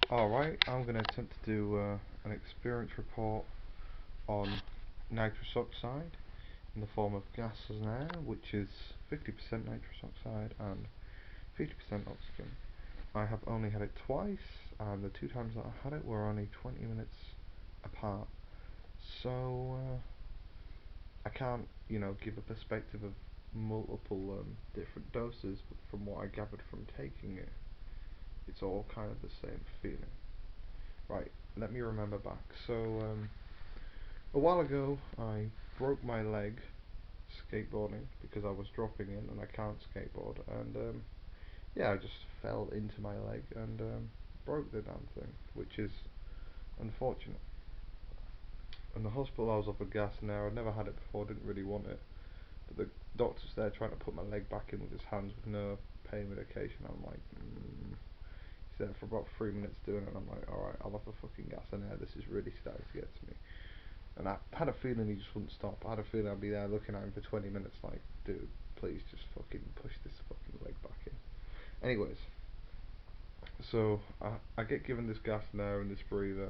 Alright, I'm going to attempt to do an experience report on nitrous oxide in the form of gas and air, which is 50% nitrous oxide and 50% oxygen. I have only had it twice, and the two times that I had it were only 20 minutes apart. So, I can't, give a perspective of multiple different doses, but from what I gathered from taking it, it's all kind of the same feeling. Right, let me remember back. So, a while ago, I broke my leg skateboarding because I was dropping in and I can't skateboard, and yeah, I just fell into my leg and broke the damn thing, which is unfortunate. In the hospital, I was offered gas and air. I'd never had it before, didn't really want it, but the doctor's there trying to put my leg back in with his hands with no pain medication. I'm like, he's there for about 3 minutes doing it, and I'm like, alright, I'll have the fucking gas and air. This is really starting to get to me. And I had a feeling he just wouldn't stop. I had a feeling I'd be there looking at him for 20 minutes like, dude, please just fucking push this fucking leg back in. Anyways, so I get given this gas now and this breather.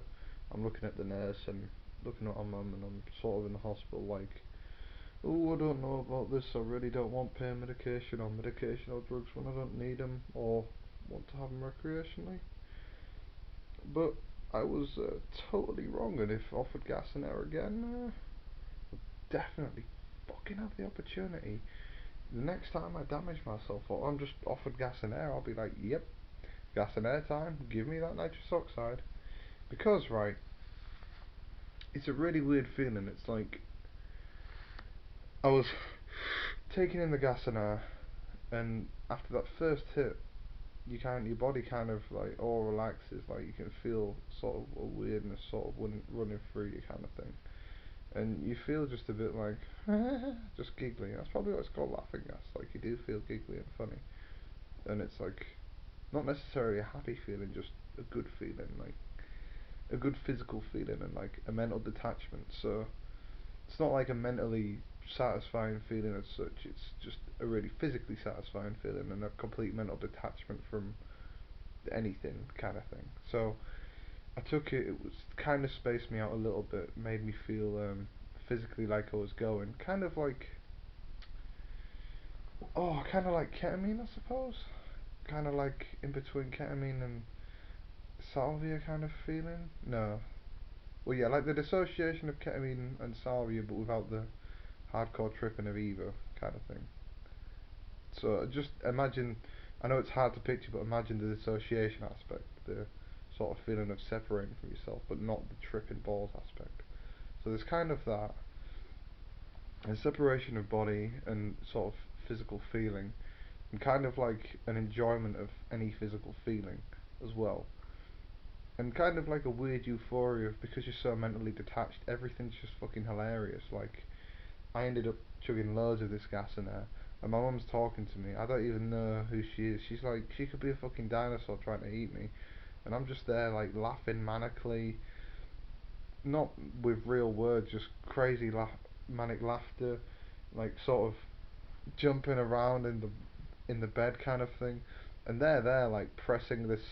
I'm looking at the nurse and looking at my mum, and I'm sort of in the hospital like, oh, I don't know about this. I really don't want pain medication or medication or drugs when I don't need them or want to have them recreationally. But I was totally wrong, and if offered gas and air again, definitely fucking have the opportunity. The next time I damage myself or I'm just offered gas and air, I'll be like, yep, gas and air time, give me that nitrous oxide. Because, right, it's a really weird feeling. It's like, I was taking in the gas and air, and after that first hit, your body kind of like all relaxes, like you can feel sort of a weirdness sort of running through you kind of thing. And you feel just a bit like, just giggly. That's probably what it's called, laughing gas. Like, you do feel giggly and funny. And it's like, not necessarily a happy feeling, just a good feeling, like a good physical feeling and like a mental detachment. So it's not like a mentally satisfying feeling as such, it's just a really physically satisfying feeling and a complete mental detachment from anything kind of thing. So I took it, it was kind of spaced me out a little bit, made me feel physically like I was going, kind of like ketamine, I suppose. Kind of like in between ketamine and salvia kind of feeling. No, well, yeah, like the dissociation of ketamine and salvia, but without the hardcore tripping of either kind of thing. So just imagine, I know it's hard to picture, but imagine the dissociation aspect, the sort of feeling of separating from yourself, but not the tripping balls aspect. So there's kind of that, a separation of body and sort of physical feeling, and kind of like an enjoyment of any physical feeling as well. And kind of like a weird euphoria of because you're so mentally detached, everything's just fucking hilarious. Like, I ended up chugging loads of this gas in there, and my mum's talking to me. I don't even know who she is. She's like, she could be a fucking dinosaur trying to eat me, and I'm just there like laughing manically, not with real words, just crazy manic laughter, like sort of jumping around in the bed kind of thing, and they're there like pressing this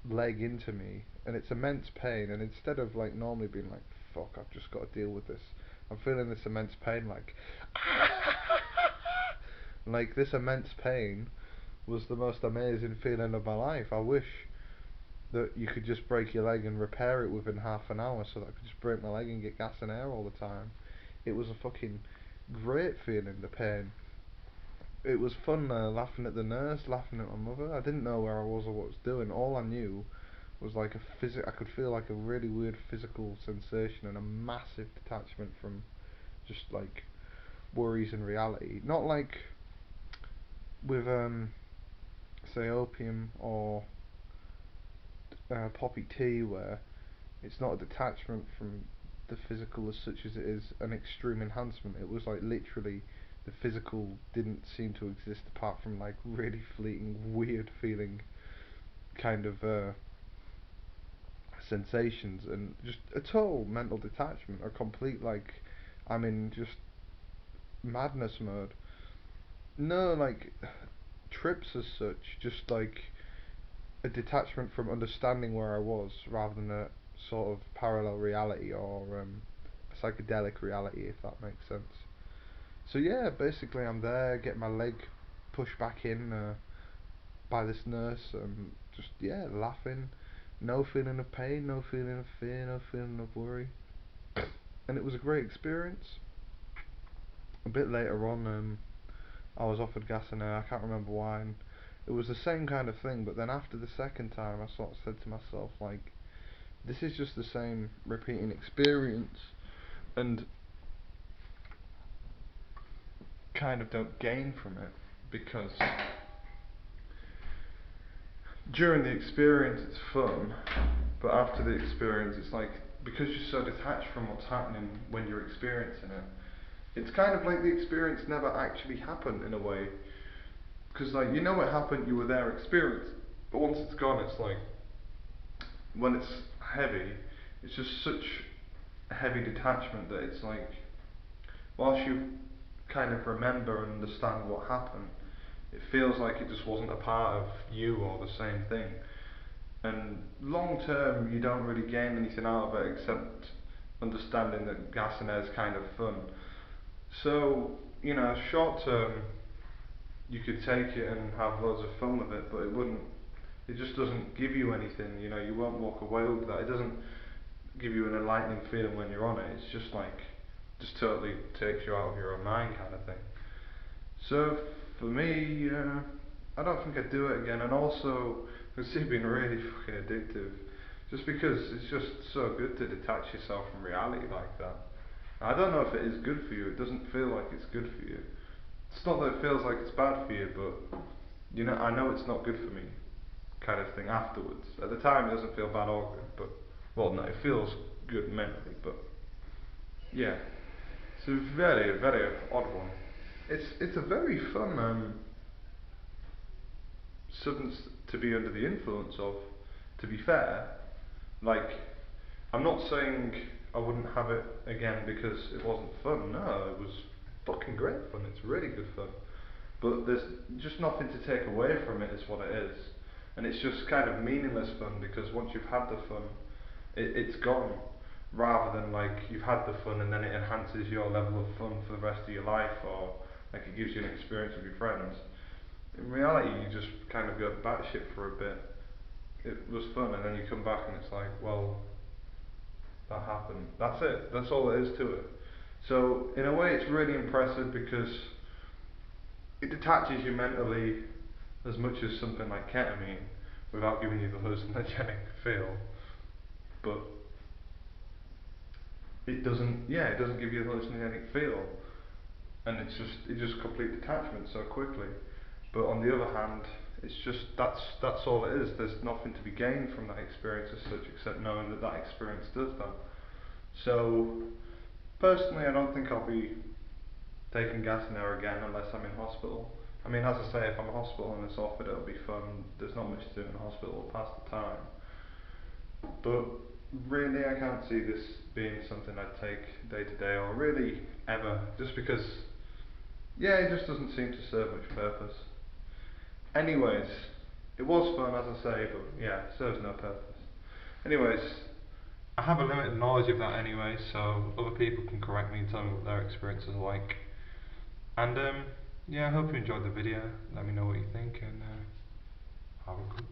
leg into me, and it's immense pain. And instead of like normally being like, "Fuck, I've just got to deal with this," I'm feeling this immense pain, like, like this immense pain was the most amazing feeling of my life. I wish that you could just break your leg and repair it within half an hour, so that I could just break my leg and get gas and air all the time. It was a fucking great feeling, the pain. It was fun laughing at the nurse, laughing at my mother. I didn't know where I was or what I was doing. All I knew was like I could feel like a really weird physical sensation and a massive detachment from just like worries and reality. Not like with say opium or poppy tea where it's not a detachment from the physical as such as it is an extreme enhancement. It was like literally the physical didn't seem to exist apart from like really fleeting weird feeling kind of sensations and just a total mental detachment, a complete like I'm in just madness mode. No like trips as such, just like a detachment from understanding where I was, rather than a sort of parallel reality, or a psychedelic reality, if that makes sense. So yeah, basically I'm there, getting my leg pushed back in by this nurse, just yeah, laughing, no feeling of pain, no feeling of fear, no feeling of worry, and it was a great experience. A bit later on, I was offered gas and air. I can't remember why, and it was the same kind of thing. But then after the second time, I sort of said to myself, like, this is just the same repeating experience, and kind of don't gain from it, because during the experience it's fun, but after the experience it's like, because you're so detached from what's happening when you're experiencing it, it's kind of like the experience never actually happened in a way, because like, you know it happened, you were there, experience, but once it's gone, it's like, when it's heavy, it's just such a heavy detachment that it's like, whilst you kind of remember and understand what happened, it feels like it just wasn't a part of you or the same thing. And long term, you don't really gain anything out of it except understanding that gas and air is kind of fun. So, you know, short term, you could take it and have loads of fun with it, but it wouldn't. It just doesn't give you anything. You know, you won't walk away with that. It doesn't give you an enlightening feeling when you're on it. It's just like, just totally takes you out of your own mind kind of thing. So for me, I don't think I'd do it again, and also it's been really fucking addictive, just because it's just so good to detach yourself from reality like that. I don't know if it is good for you. It doesn't feel like it's good for you. It's not that it feels like it's bad for you, but you know, I know it's not good for me, kind of thing. Afterwards, at the time, it doesn't feel bad or good, but well, no, it feels good mentally, but yeah, it's a very, very odd one. It's a very fun substance to be under the influence of. To be fair, like, I'm not saying I wouldn't have it again because it wasn't fun. No, it was fucking great fun. It's really good fun. But there's just nothing to take away from it, is what it is. And it's just kind of meaningless fun, because once you've had the fun, it's gone. Rather than like, you've had the fun and then it enhances your level of fun for the rest of your life, or like it gives you an experience with your friends. In reality, you just kind of go batshit for a bit. It was fun, and then you come back and it's like, well, that happened. That's it. That's all there is to it. So in a way, it's really impressive because it detaches you mentally as much as something like ketamine, without giving you the hallucinogenic feel. But it doesn't. Yeah, it doesn't give you the hallucinogenic feel, and it's just complete detachment so quickly. But on the other hand, it's just, that's all it is. There's nothing to be gained from that experience as such, except knowing that that experience does that. So personally, I don't think I'll be taking gas in there again unless I'm in hospital. I mean, as I say, if I'm in hospital and it's offered, it'll be fun. There's not much to do in hospital, pass the time. But really, I can't see this being something I'd take day to day, or really ever, just because, yeah, it just doesn't seem to serve much purpose. Anyways, it was fun, as I say, but yeah, it serves no purpose. Anyways, I have a limited knowledge of that anyway, so other people can correct me and tell me what their experiences are like. And yeah, I hope you enjoyed the video. Let me know what you think, and have a good